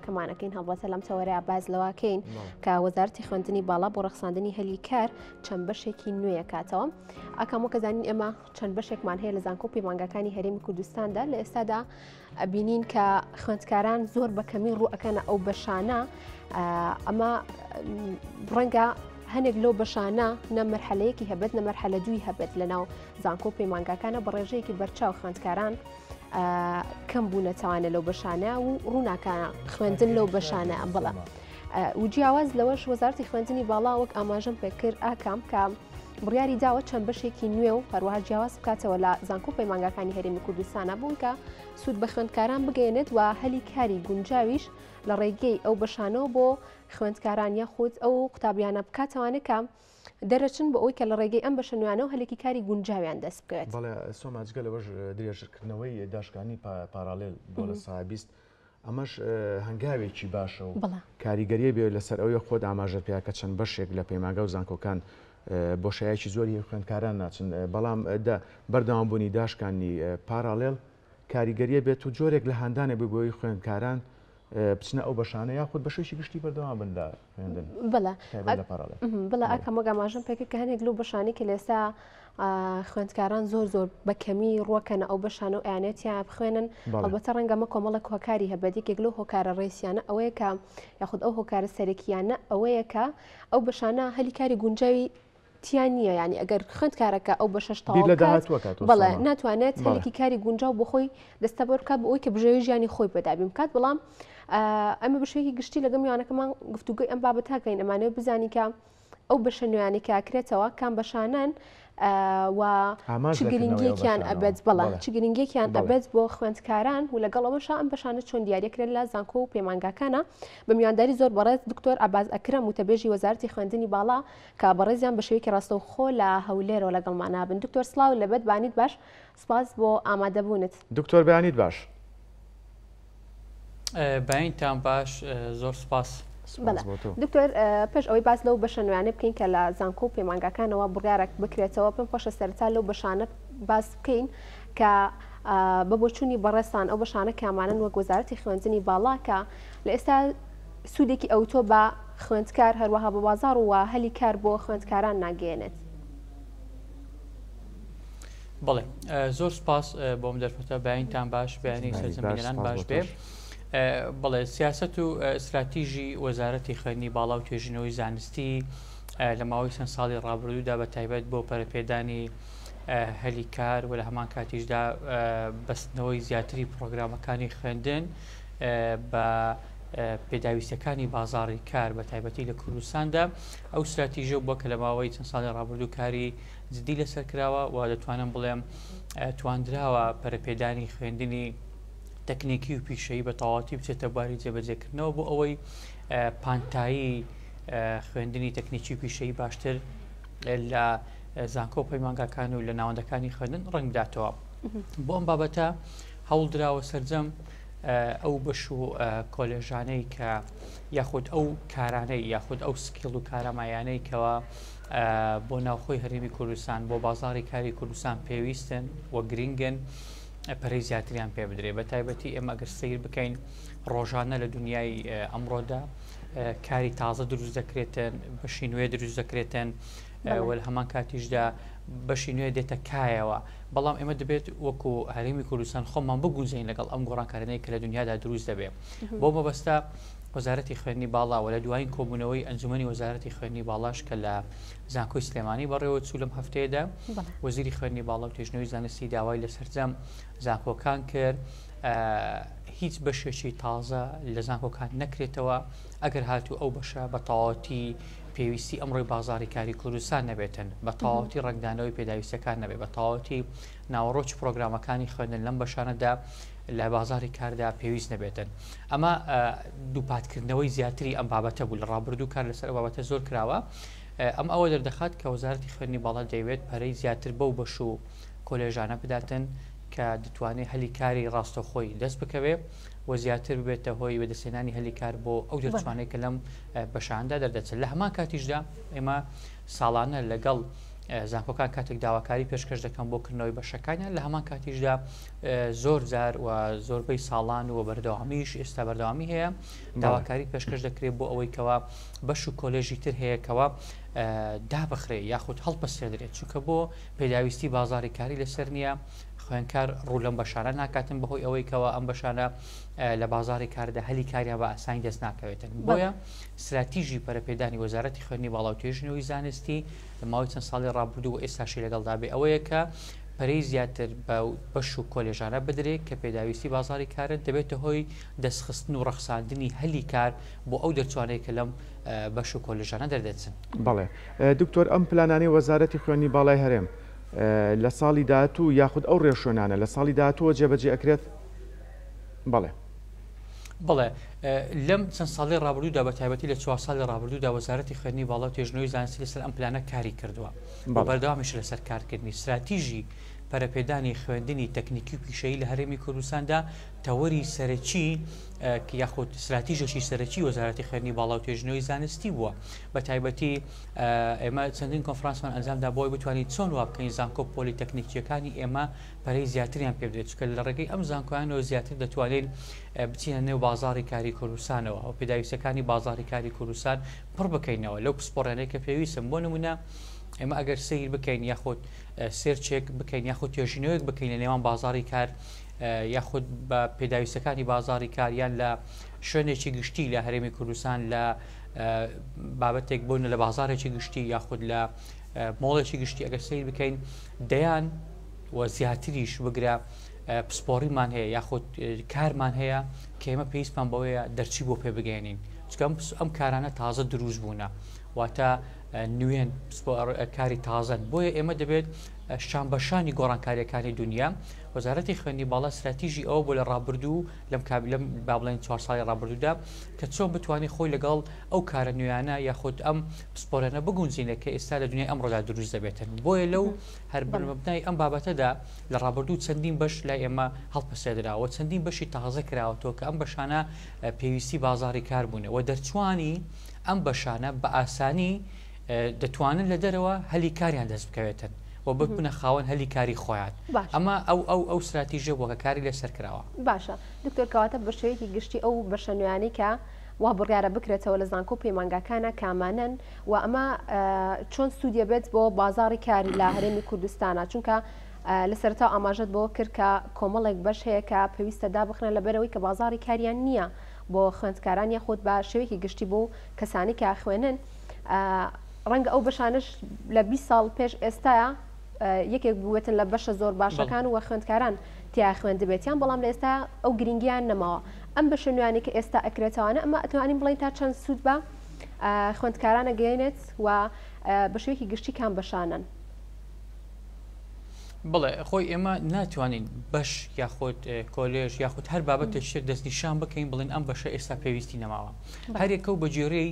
کەمانەکەین هەڵبەتە لەم تەوەرەیە باز لەواکەین کە وەزارەتی خوێندنی باڵا بۆ ڕەخساندنی هەلی کار چەند بەشێکی نوێ کاتەوە ئاکامۆ کەزانین ئێمە چەند بەشێکمان هەیە لە زانکۆ پەیمانگەکانی هەرێمی کوردستاندا لە ئێستادا ئەبینین کە خوێندکاران زۆر بەکەمی ڕوئەکەنە ئەو بەشانە ئەمە ڕەنگە هەنێک لەو بەشانە نە مەرحەلەیەکی هەبێت نە مەرحەلە دووی هەبێت لەناو زانکۆ پەیمانگەکانە بە ڕێژەیەکی بەرچاو خوێندکاران کەم بوو نەتەوانە لەو بەشانە و ڕووناکانە خوێندن لەو بەشانە بڵە و جیاواز لەوەش وەزارەتی خوێندنی باڵا وەک ئاماژەم پێکرد ئاکام کە بڕیاری داوە چەند بەشێکی نوێ و هەروەها جیاواز بکاتەوە لە زانکۆ پەیمانگەکانی هەرێمی کوردستانە بوون کە سوود بە خوێندکاران بگەێنێت و هەلی کاری گونجاویش لە ڕێگەی ئەو بەشانەوە بۆ خوێندکاران یاخود ئەو قوتابیانە بکاتەوانە کە دەرەچن بە ئەوی کە لە ڕێگەی ئەم بەشە نوێیانە و هەلێکی کاری گونجاویان دەست بکەوێت. بەڵێ سۆماجگە لەوەش درێژکردنەوەی داشکانی پارالێل بۆ لە ساحبیست ئەمەش هەنگاوێکی باشە و کاریگەریە بێ لەسەر ئەوەی خۆت ئاماژە پێیا کە چەند بەشێک لە پەیمانگە و زانکۆکان بۆشایەکی زۆری خوێندکاران ناچن بەڵام بەردەوامبوونی داشکانی پارالێل کاریگەریە بێت و جۆرێک لە هەندانێ بۆی خوێندکاران بچنە ئەو بەشانە یاخود بەشێکی گشتی بەردەوام بن لە خوێندن بڵە ئاکەم وەک ئاماژەم پێکرد کە هەنێک لەو بەشانی کە لێستا خوێندکاران زۆر بەکەمی ڕوەکەنە ئەو بەشانە و ئەیانێتیان بخوێنن ئەلبەتە ڕەنگەمە کۆمەڵک هۆکاری هەبێت یەکێک لەو هۆکارە ڕێسیانە ئەوەیە کە یاخود ئەو هۆکارە سەرەکییانە ئەوەیە کە ئەو بەشانە هەلی کاری گونجاوی تیان نییە ینی ئەگەر خوێندکارەکە ئەو بەشەش بەڵێ ناتوانێت هەلێکی کاری گونجاو بۆ خۆی دەستە بەرکات بۆ ئەوی کە بژێوی ژیانی خۆی پێدابیم بکات بەڵام ئەمە بەشێکی گشتی لەگەڵ میوانەکەمان گفتوگوی ئەم بابەتاکەین ئەمانەوە بزانی کە ئەو بەشە نوێیانی کاکرێتەوە کام بەشانان و چ گرنگیەکیان ئەبێت بەڵام چ گرنگیەکیان ئەبێت بۆ خوێندکاران و لەگەڵ ئەوەش ئەم بەشانە چۆن دیاریەکرێت لە زانکۆ و پەیمانگەکانە بە میوانداری زۆر بەڕێز دکتۆر ئاباز ئەکرەم وتەبێژی وەزارەتی خوێندنی باڵا کە بەڕێزیان بە شێوەیەکی ڕاستەوخۆ لە هەولێرەوە لەگەڵمان بن. دکتۆر سڵاو لەبێت بانیت باش سپاس بۆ ئامادەبوونت. دکتۆر بانیت باش. باینتان باش زۆر سپاس. دکتۆر پێش ئەوەی باس لەو بەشە نوێیانە بکەین کە لە زانکۆ و پەیمانگەکانەوە بڕیارێک بکرێتەوە پێم خۆشە سەرتا لەو بەشانە باس بکەین کە بە بۆچوونی بەڕێستان ئەو بەشانە کامانن وەک وەزارەتی خوێندنی باڵا کە لە ئێستا سوودێکی ئەوتۆ بە خوێندکار هەروەها بە بازاڕ و هەلی کار بۆ خوێندکاران ناگەێنێت. بڵێ زۆر سپاس بۆم دەرفەتە باینتان باش بەیانی سەرزەمینەران باش بێ. بەڵێ سیاست و استراتیژی وەزارەتی خوێندنی باڵا و توێژینەوەی زانستی لە ماوەی چەند ساڵی ڕابردوودا بە تایبەت بۆ پەرەپێدانی هەلی کار و لە هەمان کاتیشدا بەستنەوەی زیاتری پرۆگرامەکانی خوێندن بە پێداویستەکانی بازاڕی کار بە تایبەتی لە کوردستاندا ئەو استراتیژە بووە کە لە ماوەی چەند ساڵی ڕابردوو کاری جدی لەسەر کراوە و دەتوانم بڵێم تواندراوە پەرەپێدانی خوێندنی تەکنیکی و پیشەیی بە تەواوەتی بچێتە بواری جێبەجێکردنەوە بۆ ئەوەی پانتایی خوێندنی تەکنیکی پیشەیی باشتر لە زانکۆ پەیمانگەکان و لە ناوەندەکانی خوێندن ڕنگ بداتەوە. بۆ ئەم بابەتە هەوڵ دراوە سەرجەم ئەو بەش و کۆلێژانەی کە یاخود ئەو کارانەی یاخود ئەو سکیڵ و کارەمایانەی کەەوە بۆ ناوخۆی هەرێمی کوردستان بۆ بازاڕی کاری کوردستان پێویستن و گرنگن پەرەی زیاتریان پێ بدرێ بە تایبەتی ئێمە ئەگەر سیر بکەین ڕۆژانە لە دنیای ئەمڕۆدا کاری تازە دروست دەکرێتن بەشی نوێ دروست دەکرێتن و لە هەمان کاتیشدا بەشی نوێ دێتە کایەوە بەڵام ئێمە دەبێت وەکو هەرێمی کوردستان خۆمان بگونجین لەگەڵ ئەم گۆڕانکارانەی کە لە دنیادا دروست دەبێت بۆ مەبەستە وەزارەتی خوێندنی باڵا و لە دوایین کۆبوونەوەی ئەنجومەنی وەزارەتی خوێندنی باڵاش کە لە زانکۆی سلێمانی بەڕێوە چوو لەم هەفتەیەدا وەزیری خوێندنی باڵا و توێژینەوەی زانستی داوای لە سەرجەم زانکۆکان کرد هیچ بەشێکی تازە لە زانکۆکان نەکرێتەوە ئەگەر هاتوو ئەو بەشە بە تەواوەتی پێویستی ئەمڕۆی بازاڕی کاری کوردستان نەبێتن بە تەواوەتی ڕنگدانەوەی پێداویستەکان نەبێت بە تەواوەتی ناوەڕۆک پرۆگرامەکانی خوێندن لەم بەشانەدا لە بازاری کاردا پێویست نەبێتن ئەمە دووپاتکردنەوەی زیاتری ئەم بابەتە بوو لە ڕابردوو کار لەسەر بابەتە زۆر کراوە ئەم ئەوە دەردەخات کە وەزارەتی خوێندنی باڵا دەیەوێت پەرەی زیاتر بەو بەش و کۆلێژانە بداتن کە دەتوانێت هەلی کاری ڕاستەخۆی دەست بکەوێ و زیاتر ببێتە هۆی بەدەستێنانی هەلی کار بۆ ئەو دەرچوانەیە کە لەم بەشاندا دەردەچێت لە هەمان کاتیشدا ئێمە ساڵانە لەگەڵ زانکۆکان کاتێک داواکاری پێشکەش دەکەن بۆ کردنەوەی بەشەکانیان لە هەمان کاتیشدا زۆر جار و زۆربەی ساڵان و بەردەوامیش ئێستا بەردەوامی هەیە داواکاری پێشکەش دەکرێت بۆ ئەوەی کەوا بەش و کۆلێژی تر هەیە کەوا دابخرێ یاخود هەڵپەسێدرێت چونکە بۆ پێداویستی بازاری کاری لەسەر نییە خوێنکار ڕوو لەم بەشانە ناکاتن بەهۆی ئەوەی کەوا ئەم بەشانە لە بازاری کاردا هەلی کاریان بە ئاسانی دەست ناکەوێتن بۆیە استراتیژی پەرەپێدانی وەزارەتی خوێندنی باڵا و توێژینەوەی زانستی لە ماوەی چەند ساڵی ڕابردوو و ئێستاشی لەگەڵدا بێ ئەوەیە کە پەرەی زیاتر بە بەش و کۆلێژانە بدرێت کە پێداویستی بازاری کارن دەبێتە هۆی دەستخستن و ڕەخساندنی هەلی کار بۆ ئەو دەرچوانەیە کە لەم بەش و کۆلێژانە دەردەچن. بەڵێ دکتۆر ئەم پلانانەی وەزارەتی خوێندنی باڵای هەرێم لە ساڵی داهاتوو یاخود ئەو ڕێشۆنانە لە ساڵی داهاتووە جێبەجێ ئەکرێت؟ بەڵێ بڵێ لەم چەند ساڵی ڕابردوودا بە تایبەتی لە 4 ساڵی ڕابردوودا وەزارەتی خوێندنی باڵا و توێژینەوەی زانستی لەسەر ئەم پلانە کاری کردووە بەردەوامیش لەسەر کارکردنی استراتیژی پەرەپێدانی خوێندنی تەکنیکی و پیشەیی لە هەرێمی کوردستاندا تەوەری سەرەکی کە یاخود استراتیژێکی سەرەکی وەزارەتی خوێندنی باڵا و توێژینەوەی زانستی بووە بە تایبەتی ئێمە چەندین کۆنفرانسمان ئەنجامدا بۆی بتوانین چۆن وا بکەین زانکۆ پۆلیتەکنیکیەکانی ئێمە پەرەی زیاتریان پێ بدرێت چونکە لە ڕێگەی ئەم زانکۆیانەوە زیاتر دەتوانین بچینە نێو بازاری کاری کوردستانەوە ئەو پێداویستەکانی بازاری کاری کوردستان پڕ بکەینەوە لەو پسپۆڕانەیە کە پێویستن بۆ نمونە ئێمە ئەگەر سیر بکەین یاخود سێرچێک بکەین یاخود توێژینەوەیەک بکەین لە نێوان بازاری کار یاخود بە پێداویستەکانی بازاری کاریان لە شوێنێکی گشتی لە هەرێمی کوردستان لە بابەتێک بوون لە بازارێکی گشتی یاخود لە مۆڵێکی گشتی ئەگەر سیر بکەین دەیان و زیاتریش بگرە پسپۆڕیمان هەیە یاخود کارمان هەیە کە ئێمە پێویستمان بەوەیە دەرچی بۆ پێ بگەێنین چکە ئەم کارانە تازە دروست بوونە واتە نوێن کاری تازن بۆیە ئێمە دەبێت شان بەشانی گۆڕانکاریەکانی دنیا وەزارەتی خوێندنی باڵا استراتیژی ئەوە بۆ لە ڕابردوو لەم با بڵێن 4 ساڵی ڕابردوودا کە چۆن بتوانانی خۆی لەگەڵ ئەو کارە نوێیانە یاخود ئەم پسپۆرانە بگونجینە کە ئێستا لە دنیای ئەمڕۆدا دروست دەبێتن بۆیە لەو هەر بنەمەبنای ئەم بابەتەدا لە ڕابردوو چەندین بەش لای ئێمە هەڵپەسێدراوە چەندین بەشی تازە کراوەتەوە کە ئەم بەشانە پێویستی بازاری کار بوونە و دەرچوانی ئەم بەشانە بە ئاسانی دەتوانن لە دەرەوە هەلی کاریان دەست بکەوێتن و ببنە خاوەن هەلی کاری خۆیان ئەمە ئەو استراتیژە بۆکە کاری لەسەر کراوە. باشە دکتۆر کەواتە بە شێوەیەکی گشتی ئەو بەشە نوێیانەی کە وا بڕیارە بکرێتەوە لە زانکۆ پەیمانگاکانە کامانن و ئەمە چۆن سوودیە بێت بۆ بازاری کاری لە هەرێمی کوردستانە چونکە لە سەرتا ئاماژەت بۆ کرد کە کۆمەڵێک بەش هەیە کە پێویستە دابخنە لەبەرەوەی کە بازاری کاریان نییە بۆ خوێندکاران یاخود بە شێوەیەکی گشتی بۆ کەسانی کە خوێنن ڕەنگە ئەو بەشانش لە 20 ساڵ پێش ئێستاە یەکێک بووێتن لە بەشە زۆر باشەکان و خوێندکاران تیا خوێندبێتیان بەڵام لە ئێستا ئەو گرنگیان نەماوە ئەم بەشە نوێیانی کە ئێستا ئەکرێتەوەانە ئەمە ئەتوانین بڵین تا چەند سوود بە خوێندکارانە گەێنێت و بە شێوەیەکی گشتی کام بەشانن. بڵێ خۆی ئێمە ناتوانین بەش یاخود کۆلێژ یاخود هەر بابەتە شێت دەستنیشان بکەین بڵین ئەم بەشە ئێستا پێویستی نەماوە هەرێکە و بەجێرەی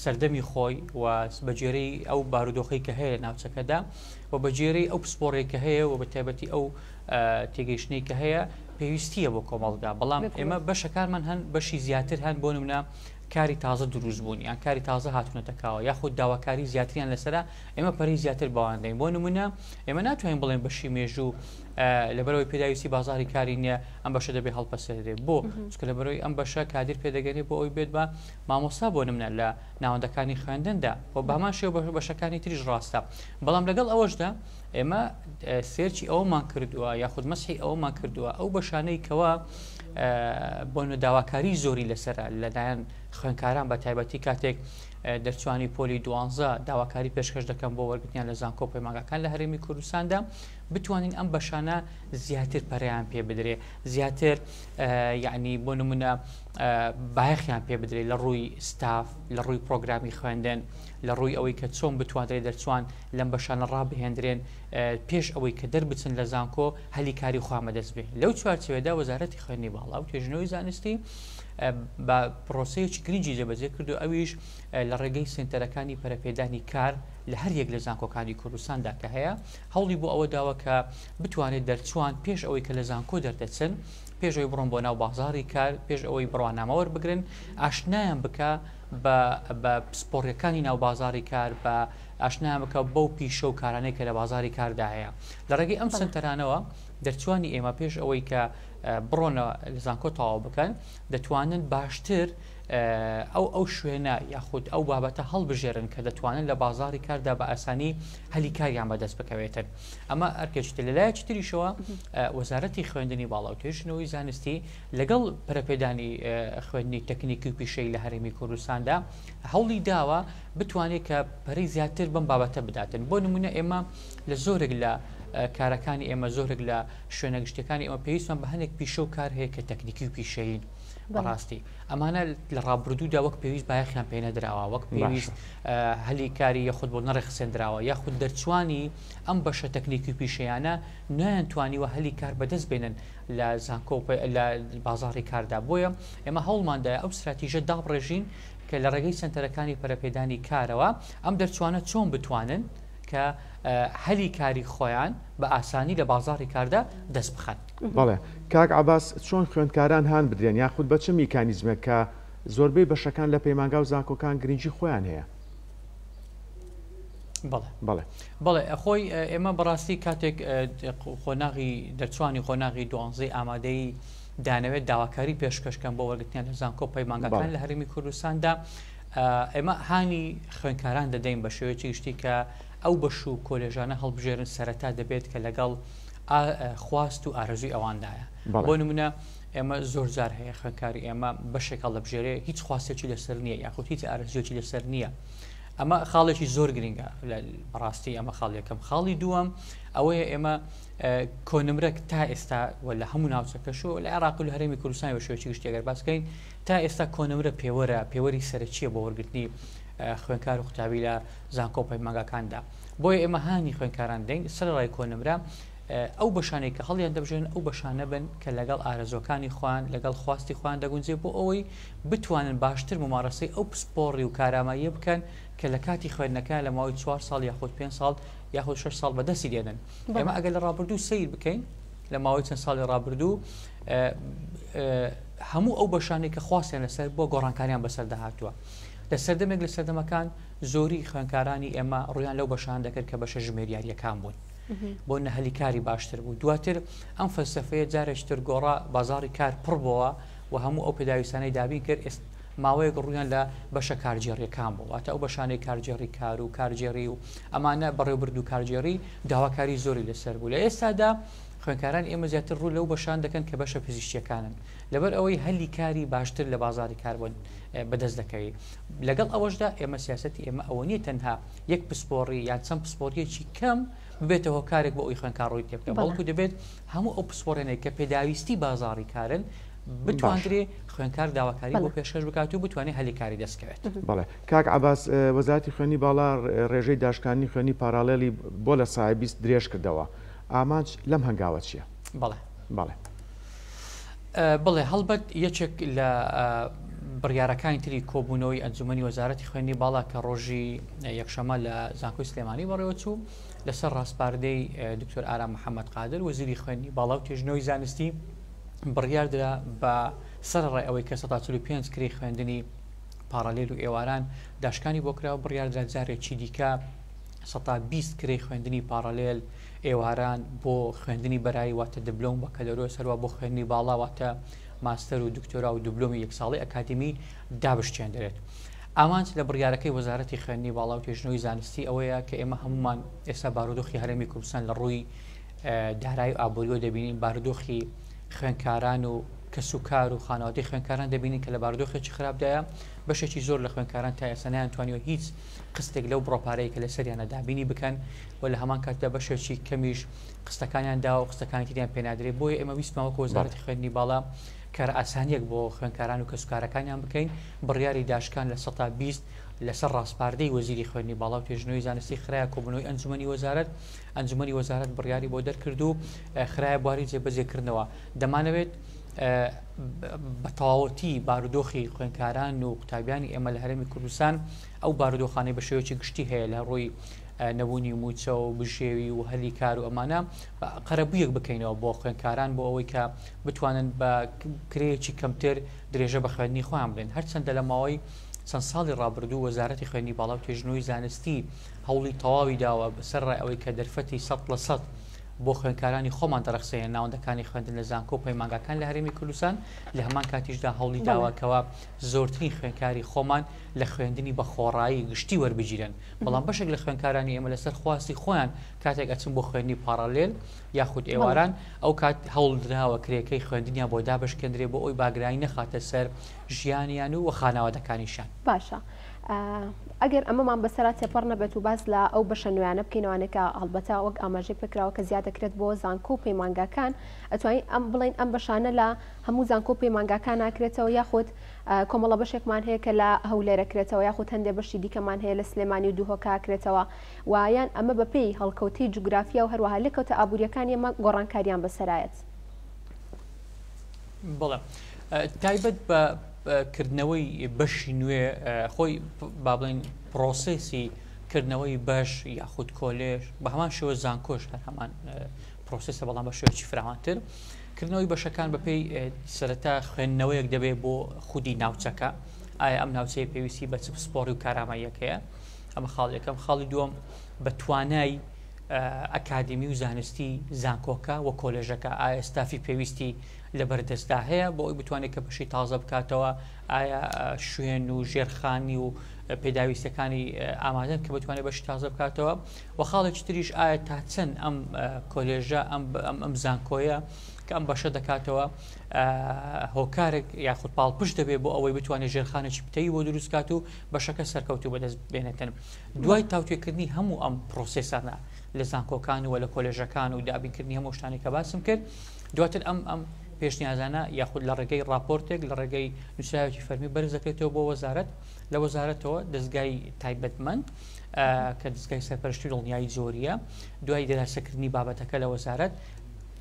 سەردەمی خۆی و بەجێرەی ئەو بارودۆخی کە هەیە ناوچەکەدا و بەجێرەی ئەو پسپۆڕێک کە هەیە و بە تایبەتی ئەو تێگەیشتنی کە هەیە پێویستیە بۆ کۆمەڵگا بەڵام ئێمە بەشەکانمان هەن بەشی زیاتر هەن بۆ نمونە کاری تازە دروست بوون یان کاری تازە هاتوونەتەکەوە یاخود داواکاری زیاتریان لەسرە ئێمە پەری زیاتر باوەندەین بۆ نمونە ئێمە ناتوانین بڵێن بەشی مێژوو لەبەرەوەی پێداویستی بازاری کاری نییە ئەم بەشە دەبێت هەڵپەسێنرێت بۆ چکە لەبەرەوەی ئەم بەشە کادر پێدەگەنێت بۆ ئەوی بێت بە مامۆستا بۆ نمونە لە ناوەندەکانی خوێندندا بۆ بامان شێو بەشەکانی تریش ڕاستە بەڵام لەگەڵ ئەوەشدا ئێمە سێرچی ئەومان کردووە یاخود مەسحی ئەومان کردووە ئەو بەشانەی کەوە بۆ داواکاری زۆری لەسرە لەلایەن خوێندکاران بە تایبەتی کاتێک دەرچوانی پۆلی 12 داواکاری پێشکەش دەکەم بۆ وەرگرتنیان لە زانکۆ پەیمانگاکان لە هەرێمی کوردستاندا بتوانین ئەم بەشانە زیاتر پەرەیان پێ بدرێ زیاتر یعنی بۆ نمونە بایەخیان پێ بدرێ لە ڕووی ستاف لە ڕووی پرۆگرامی خوێندن لە ڕووی ئەوەی کە چۆن بتوانرێت دەرچوان لەم بەشانە ڕابهێنرێن پێش ئەوەی کە دەربچن لە زانکۆ هەلی کاری خۆمە دەست بێ لەو چوارچێوەدا وەزارەتی خوێندنی باڵا و توێژینەوەی زانستی بە پرۆسەیەکی گرنگی جێبەجێ کردو ئەویش لە ڕێگەی سنتەرەکانی پەرەپێدانی کار لە هەر یەک لە زانکۆکانی کوردستاندا کە هەیە هەوڵی بۆ ئەوە داوە کە بتوانێت دەرچوان پێش ئەوەی کە لە زانکۆ دەردەچن پێش ئەوەی بڕۆن بۆ ناو بازاری کار پێش ئەوەی بڕوانامەوە بگرن ئاشنایان بکە بە پسپۆڕیەکانی ناو بازاری کار بە ئاشنایان بکە بەو پیشە و کارانەی کە لە بازاری کاردا هەیە لە ڕێگەی ئەم سنتەرانەوە دەرچوانی ئێمە پێش ئەوەی کە بڕۆنە لە زانکۆ تەواو بکەن دەتوانن باشتر ئەو شوێنە یاخود ئەو بابەتە هەڵبژێرن کە دەتوانن لە بازاری کاردا بە ئاسانی هەلی کاریان بەدەست بکەوێتن ئەمە ئەرکێشتە لەلایەکی تریشەوە وەزارەتی خوێندنی باڵا و توێژینەوەی زانستی لەگەڵ پەرەپێدانی خوێندنی تەکنیکی و پیشەی لە هەرێمی کوردستاندا هەوڵی داوە بتوانێت کە پەرەی زیاتر بەم بابەتە بداتن بۆ نمونە ئێمە لە زۆرێک لە کارەکانی ئێمە زۆرێک لە شوێنە گشتەکانی ئەمە پێویستمان بە هەندێک پیشە و کار هەیە کە تەکنیکی و پیشەین بەڕاستی ئەمانە لە ڕابردوودا وەک پێویست بایەخیان پێ نەدراوە وەک پێویست هەلی کاری یەخود بۆ نەڕێخسێنراوە یاخود دەرچوانی ئەم بەشە تەکنیکی و پیشەیانە نایانتوانیوە هەلی کار بەدەست بێنن لە زانکۆ لە بازاری کاردا بۆیە ئێمە هەوڵماندایە ئەو استراتیژە دابڕێژین کە لە ڕێگەی سنتەرەکانی پەرەپێدانی کارەوە ئەم دەرچوانە چۆن بتوانن کە هەلی کاری خۆیان بە ئاسانی لە بازاری کاردا دەست بخەن. بەڵێ کاک عەباس چۆن خوێندکاران هان بدرێن یاخود بە چه میکانیزمێک کە زۆربەی بەشەکان لە پەیمانگا و زانکۆکان گرنگی خۆیان هەیە؟ بەڵێ خۆی ئێمە بەڕاستی کاتێک خۆناغی دەرچوانی خۆناغی دوانزەی ئامادەی دانەوێت داواکاری پێشکەشکەن بۆ وەرگرتنیان لە زانکۆ پەیمانگاکان لە هەرێمی کوردستاندا ئێمە هانی خوێندکاران دەدەین بە شێوەیەکی گشتی کە ئەو بەش و کۆلێژانە هەڵبژێرن سەرەتا دەبێت کە لەگەڵ خواست و ئارەزوی ئەواندایە بۆ نمونە ئێمە زۆر جار هەیە خوێندکاری ئێمە بەشێکە لە بژێرێ هیچ خواستێکی لەسەر نییە یاخود هیچ ئارەزویەکی لەسەر نییە ئەمە خاڵێکی زۆر گرنگە لە بەڕاستی ئەمە خاڵیەکەم خاڵی دووەم ئەوەیە ئێمە کۆنمرەك تا ئێستا لە هەموو ناوچەکەش و لە عێراق و لە هەرێمی کوردستان بە شێوەیەکی گشتی ئەگەر باسکەین تا ئێستا کۆنمرە پێوەری سەرچیە بۆ وەرگرتنی خوێندکار و قوتابی لە زانکۆ پەیمانگاکاندا بۆیە ئێمە هانی خوێندکاران دەین سەرڕای کۆنمرە ئەو بەشانەی کە هەڵیان دەبژێن ئەو بەشانە بن کە لەگەڵ ئارەزۆکانی خوان لەگەڵ خواستی خوان دەگونجێ بۆ ئەوەی بتوانن باشتر ممارەسەی ئەو پسپۆڕی و کاراماییە بکەن کە لە کاتی خوێندنەکە لە ماوەی 4 ساڵ یاخود 5 ساڵ یاخود 6 ساڵ بەدەستی دێنن ئێمە ئەگەر لە ڕابردوو سیر بکەین لە ماوەی چەند ساڵی ڕابردوو هەموو ئەو بەشانێک کە خواستیان لەسەر بۆ گۆڕانکاریان بەسەر داهاتووە لە سەردەمێک لە سەردەمەکان زۆری خوێندکارانی ئێمە ڕویان لەو بەشان دەکرد کە بەشە ژمێریاریەکان بوون بۆ نەهەلی کاری باشتر بوو دواتر ئەم فەلسەفەیە جارێکتر گۆڕا بازاری کار پڕ بووە و هەموو ئەو پێداویستانەی دابین کرد ماوەیەک ڕویان لە بەشە کارجێڕیەکان بوو واتە ئەو بەشانەی کارجێڕی کار و کارجێڕی و ئەمانە بەڕێوەبرد و کارجێڕی داواکاری زۆری لەسەر بوو لە ئێستادا خوێندکاران ئێمە زیاتر ڕوو لەو بەشان دەکەن کە بەشە پزیشتیەکانن لەبەر ئەوەی هەلی کاری باشتر لە بازاری کار بەدەست دەکەوی لەگەڵ ئەوەشدا ئێمە سیاسەتی ئێمە ئەوە نیە تەنها یەک پسپۆڕی یان چەند پسپۆریەکی کەم ببێتەوە کارێک بۆ ئەوی خوێندکار ڕووی تێبکە بەڵکو دەبێت هەموو ئەو پسپۆرێنێک کە پێداویستی بازاری کارن بتوانرێ خوێندکار داواکاری بۆ پێشکەش بکات و بتوانێت هەلی کاری دەستکەوێت. بەڵێ کاک عەباس وەزارەتی خوێنی باڵا ڕێژەی داشکانی خوێنی پارالێلی بۆ لە سایە 20 درێژ کردەوە ئامانج لەم هەنگاوە چییە؟ بڵێ هەڵبەت یەکێک لە بڕیارەکانی تری کۆبوونەوەی ئەنجومەنی وەزارەتی خوێنی باڵا کە ڕۆژی یەکشەمە لە زانکۆی سلێمانی بەڕێوە چوو لەسەر ڕاستپاردەی دکتۆر ئارام محەممەد قادر وەزیری خوێنی باڵا و توێژینەوەی زانستی بڕیاردرا بە سەرڕێ ئەوەی کە 145 کری خوێندنی پارالێل و ئێواران داشکانی بۆ کراوە بڕیاردرا جارێکی دیکە 120 کری خوێندنی پارالێل ئێواران بۆ خوێندنی بەرایی واتە دبلۆم بە کەدەرۆ سەروا بۆ خوێندنی باڵا واتە ماستەر و دکتۆرا و دیبلۆمی یەک ساڵی ئەکادمی دابشتێنرێت. ئامانج لە بڕیارەکەی وەزارەتی خوێندنی باڵا و توێژینەوەی زانستی ئەوەیە کە ئێمە هەمومان ئێستا بارودۆخی هەرێمی کوردستان لە ڕووی دارایی و ئابووریەوە دەبینین بارودۆخی خوێندکاران و کەسوکار و خانەوادەی خوێندکاران دەبینین کە لە بارودۆخێکی خراپدایە بەشێکی زۆر لە خوێندکاران تا ئێستا نەیانتوانیوە هیچ قستێک لەو بڕۆپارەیە کە لە سەریانە دابینی بکەن و لە هەمان کاتدا بەشێکی کەمیش قستەکانیان دا و قستەکانی تریان پێنادرێت بۆیە ئێمە ویستمەوە کە وەزارەتی خوێندنی باڵا کار ئاسانیەک بۆ خوێندکاران و کەسوکارەکانیان بکەین بڕیاری داشکان لە 120 لەسەر ڕاستپاردەی وەزیری خوێندنی باڵا و توێژینەوەی زانستی خراە کۆبوونەوەی ئەنجومەنی وەزارەت بڕیاری بۆ دەرکرد و خراە بواری جێبەجێکردنەوە دەمانەوێت بە تەواوەتی بارودۆخی خوێندکاران و قوتابیانی ئێمە لە هەرێمی کوردستان ئەو بارودۆخانەی بە شێوەیەکی گشتی هەیە لە ڕووی نەبوونی موچە و بژێوی و هەلی کار و ئەمانە قەرەبوویەک بکەینەوە بۆ خوێندکاران بۆ ئەوەی کە بتوانن بە کرێکی کەمتر درێژە بە خوێندنی خۆیان بڵێن هەرچەندە لە ماوەی چەند ساڵی ڕابردوو وەزارەتی خوێندنی باڵا و توێژینەوەی زانستی هەوڵی تەواوی داوە بەسەر ڕای ئەوەی کە دەرفەتی 100% بۆ خوێندکارانی خۆمان دەرەخسەیە ناوەندەکانی خوێندن لە زانکۆ و پەیمانگاکان لە هەرێمی کوردستان لە هەمان کاتیشدا هەوڵی داواکەوە زۆرترین خوێندکاری خۆمان لە خوێندنی بە خۆڕایی گشتی وەربگیرن بەڵام بەشێک لە خوێندکارانی ئێمە لەسەر خواستی خۆیان کاتێک ئەچن بۆ خوێندنی پارالێل یاخود ئێواران ئەو کات هەوڵ درراوە کرێکەی خوێندنیان بۆ دابشکێنرێ بۆ ئەوی باگرایی نەخاتە سەر ژیانیان و خاناوادەکانیشان باشە. ئەگەر ئەمەمان بەسەرا تێپەڕ نەبێت و باز لە ئەو بەشە نوێیانە بکەینەوەنێکە هەڵبەتە وەک ئاماژەی پێکراوە کە زیاد دەکرێت بۆ زانکۆ و پەیمانگاکان ئەتوانین ئەم بڵین ئەم بەشانە لە هەموو زانکۆ و پەیمانگاکان ناکرێتەوە یاخود کۆمەڵە بەشێکمان هەیە کە لە هەولێرەکرێتەوە یاخود هەندێک بەشی دیکەمان هەیە لە سلێمانی و دووهۆکاکرێتەوە وایان ئەمە بەپێی هەڵکەوتی جوگرافیا و هەروەها لێکەوتە ئابوووریەکانی ئەمە گۆڕانکاریان بەسەرایەت بڵێ تایبەت بە کردنەوەی بەشی نوێ خۆی با بڵین پرۆسێسی کردنەوەی بەش یاخود کۆلێژ بە هەمان شێوە زانکۆش هەر هەمان پرۆسێسە بەڵام بە شێوەیەکی فراوانتر کردنەوەی بەشەکان بەپێی سەرەتا خوێندنەوەیەک دەبێت بۆ خودی ناوچەکە ئایا ئەم ناوچەیە پێویستی بە سپۆڕی و کاراماییەکەیە ئەمە خاڵ یەکەم خاڵی دووەم بە توانای ئەکادمی و زانستی زانکۆکە و کۆلێژەکە ئایا ستافی پێویستی لە بەردەستدا هەیە بۆ ئەوی بتوانێت کە بەشی تازە بکاتەوە ئایا شوێن و ژێرخانی و پێداویستەکانی ئامادەن کە بتوانێت بەشی تازە بکاتەوە و خاڵێکی تریش ئایا تا چەند ئەم کۆلێژە ئەم زانکۆیە کە ئەم بەشە دەکاتەوە هۆکارێک یاخود پاڵپشت دەبێت بۆ ئەوەی بتوانێت ژێرخانێکی پتەی بۆ دروستکات و بەشەکە سەرکەوتو بەدەست بێنێتن دوای تاوتێکردنی هەموو ئەم پرۆسێسانە لە زانکۆکان و لە کۆلێژەکان و دابینکردنی هەموو شتانی کە باسم کرد دواتر ئەم پێشنیازانە یاخود لە ڕێگەی راپۆرتێک لە ڕێگەی نووسراوێکی فەرمی بەرز دەکرێتەوە بۆ وەزارەت لە وەزارەتەوە دەستگای تایبەتمەند کە دەستگای سەرپەرشتی دڵنیایی زۆریە دوای دەراسەکردنی بابەتەکە لە وەزارەت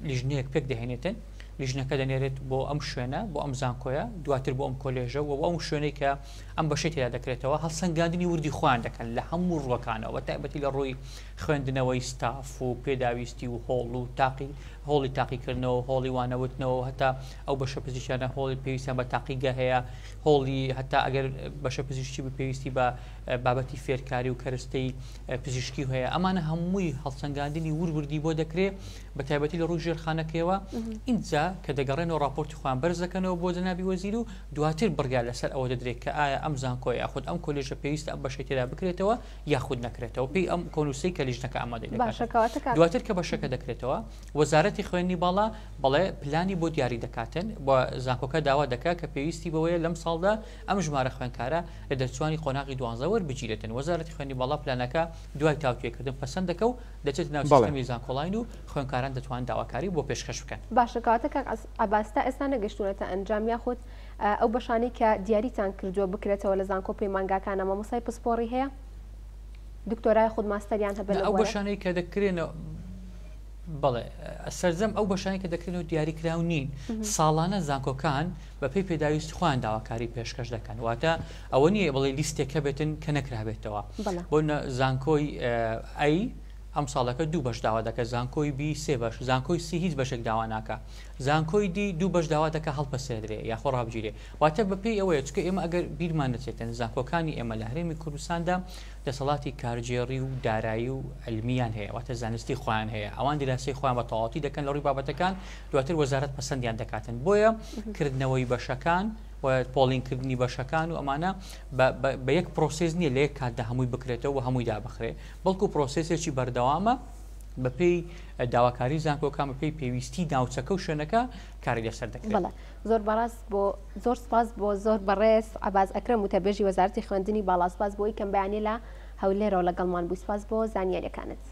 لیژنەیەک پێک دەهێنێتن لیژنەکە دەنێرێت بۆ ئەم شوێنە بۆ ئەم زانکۆیە دواتر بۆ ئەم کۆلێژە و ئەم شوێنەی کە ئەم بەشەی تێدا دەکرێتەوە هەڵسەنگاندنی وردی خۆیان دەکەن لە هەموو ڕوەکانەوە تایبەتی لە ڕووی خوێندنەوەی ستاف و پێداویستی و هۆڵ و هۆڵی تاقیکردنەوە هۆڵی وانەوتنەوە هەتا ئەو بەشە پزیشکیانە هۆڵی پێویستیان بە تاقیگە هەیە هۆڵی هەتا ئەگەر بەشە پزیشکی پێویستی بە بابەتی فێرکاری و کەرستەی پزیشکی هەیە ئەمانە هەمووی هەڵسەنگاندنی وردی بۆ دەکرێت بە تایبەتی لە ڕووی ژێرخانەکەیەوە ئینجا کە دەگەڕێنەوە راپۆرتی خۆیان بەرز دەکەنەوە بۆ جەنابی وەزیر و دواتر بڕگا لەسەر ئەوە دەدرێت کە ئایا ئەم زانکۆی یاخود ئەم کۆلێژە پێویستە ئەم بەشەی تێدا بکرێتەوە یاخود نەکرێتەوە پێی ئەم کۆنووسی کە لیژنەکە ئامادە دەکات دواتر کە بەشەکە دەکرێتەوە وەزارەتی خوێندنی باڵا بەڵێ پلانی بۆ دیاری دەکاتن بۆ زانکۆکە داوا دەکات کە پێویستی بەوەیە لەم ساڵدا ئەم ژمارە خوێندکارە لە دەرچوانی قۆناغی 12 وەربگیرێتن وەزارەتی خوێندنی باڵا پلانەکە دوای تاوتوێکردن پەسەند دەکە و دەچێت ناو سیستەمی زانکۆڵاین و خوێندکاران دەتوانن داواکاری بۆ پێشکەش بکەن باشەکەواتە کاک ئەباستا ئێستا نەگەشتونەتە ئەنجام یاخود ئەو بەشانەی کە دیاریتان کردووە بکرێتەوە لە زانکۆ پەیمانگاکانە مامۆسای پسپۆڕی هەیە دکتۆرای خود ماستەریان هەبێت ئەو بەشانەی کە دەکرێنەوە بەڵێ سەرجەم ئەو بەشانی کە دەکرێنەوە دیاریکراو نین ساڵانە زانکۆکان بە پێی پێداویست خۆیان داواکاری پێشکەش دەکەن واتە ئەوە نییە بڵێ لیستێکە بێتن کە نەکرابێتەوە بۆ زانکۆی ئەی ئەم ساڵەکە دوو بەش داوا دەکە زانکۆی بی سێ بەش زانکۆی سی هیچ بەشێک داوا ناکە زانکۆی دی دوو بەش داوا دەکە هەڵپەسێدرێ یاخۆ ڕابگیرێ واتە بەپێی ئەوەیە چکە ئێمە ئەگەر بیرمان نەچێتن زانکۆکانی ئێمە لە هەرێمی کوردستاندا دەسەڵاتی کارجێڕی و دارایی و علمیان هەیە واتە زانستی خۆیان هەیە ئەوان دیراسی خۆیان بە تەواوەتی دەکەن لە ڕووی بابەتەکان دواتر وەزارەت پەسەندیان دەکاتن بۆیە کردنەوەی بەشەکان پۆڵینکردنی بەشەکان و ئەمانە بە یەک پرۆسێز نییە لە یەک کاتدا هەمووی بکرێتەوە و هەمووی دابخرێ بەڵکو پرۆسێسێکی بەردەوامە بەپێی داواکاری زانکۆکان بەپێی پێویستی ناوچەکە و شوێنەکە کاری لەسەر دەکرێت زۆر بەڕاز بۆ زۆر سپاس بۆ زۆر بەڕێز عەباس ئەکرەم وتەبێژی وەزارەتی خوێندنی باڵا سپاس بۆی کەم بەیانی لە هەولێرەوە لەگەڵمان بووی سپاس بۆ زانیاریەکانت